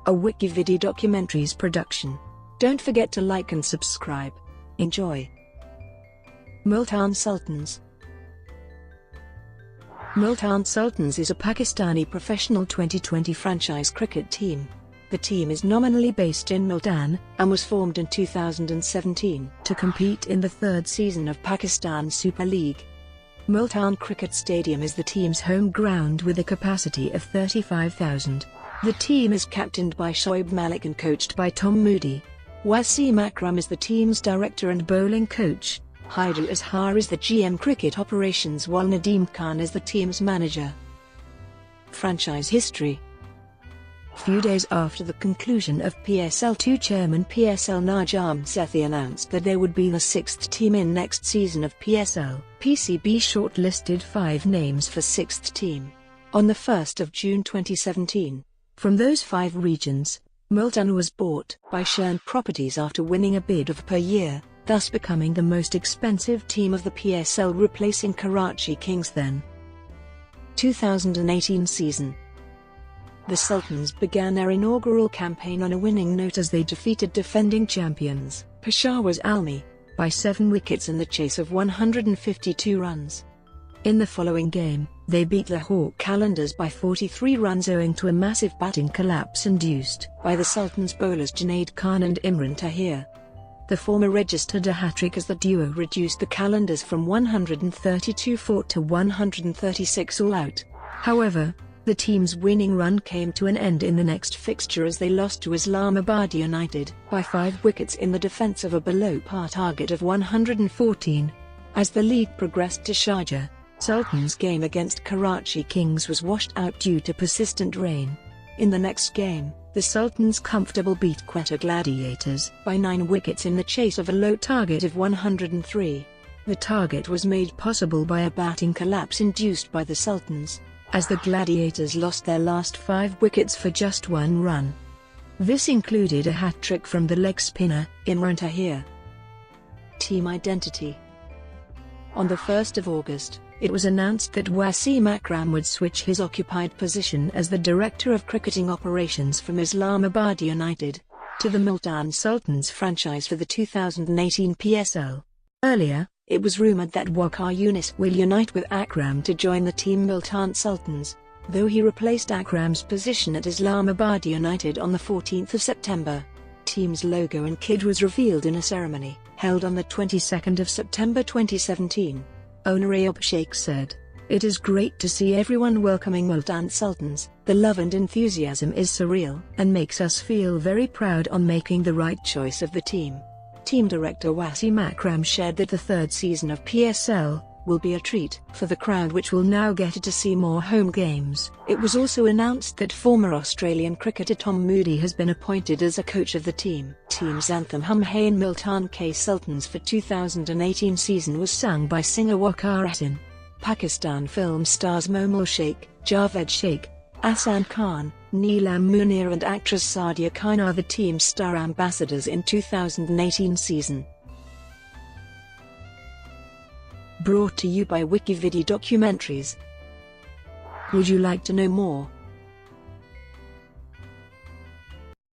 a WikiVidi documentaries production. Don't forget to like and subscribe. Enjoy. Multan Sultans. Multan Sultans is a Pakistani professional 2020 franchise cricket team. The team is nominally based in Multan, and was formed in 2017 to compete in the third season of Pakistan Super League. Multan Cricket Stadium is the team's home ground with a capacity of 35,000. The team is captained by Shoaib Malik and coached by Tom Moody. Wasim Akram is the team's director and bowling coach. Haider Azhar is the GM cricket operations, while Nadeem Khan is the team's manager. Franchise history. Few days after the conclusion of PSL2, chairman PSL Nadeem Khan announced that there would be the sixth team in next season of PSL. PCB shortlisted 5 names for sixth team on the 1st of June 2017. From those 5 regions, Multan was bought by Shern Properties after winning a bid of per year, thus becoming the most expensive team of the PSL, replacing Karachi Kings then. 2018 season. The Sultans began their inaugural campaign on a winning note as they defeated defending champions, Peshawar Almy, by 7 wickets in the chase of 152 runs. In the following game, they beat Lahore Qalandars by 43 runs owing to a massive batting collapse induced by the Sultans bowlers Nadeem Khan and Imran Tahir. The former registered a hat-trick as the duo reduced the Qalandars from 132 fought to 136 all out. However, the team's winning run came to an end in the next fixture as they lost to Islamabad United by 5 wickets in the defence of a below-par target of 114. As the league progressed to Sharjah, Sultans' game against Karachi Kings was washed out due to persistent rain. In the next game, the Sultans comfortably beat Quetta Gladiators by 9 wickets in the chase of a low target of 103. The target was made possible by a batting collapse induced by the Sultans, as the Gladiators lost their last 5 wickets for just 1 run. This included a hat-trick from the leg spinner, Imran Tahir. Team identity. On the 1st of August, it was announced that Wasim Akram would switch his occupied position as the Director of Cricketing Operations from Islamabad United to the Multan Sultans franchise for the 2018 PSL. Earlier, it was rumoured that Waqar Younis will unite with Akram to join the team Multan Sultans, though he replaced Akram's position at Islamabad United on the 14th of September. Team's logo and kit was revealed in a ceremony held on the 22nd of September 2017. Owner Ayub Sheikh said, "It is great to see everyone welcoming Multan Sultans. The love and enthusiasm is surreal and makes us feel very proud on making the right choice of the team." Team director Wasim Akram shared that the third season of PSL will be a treat for the crowd, which will now get to see more home games. It was also announced that former Australian cricketer Tom Moody has been appointed as a coach of the team. Team's anthem Hum Hai in Multan K Sultans for 2018 season was sung by singer Waqar Hassan. Pakistan film stars Momul Sheikh, Javed Sheikh, Ahsan Khan, Neelam Munir and actress Sadia Khan are the team's star ambassadors in 2018 season. Brought to you by WikiVidi Documentaries. Would you like to know more?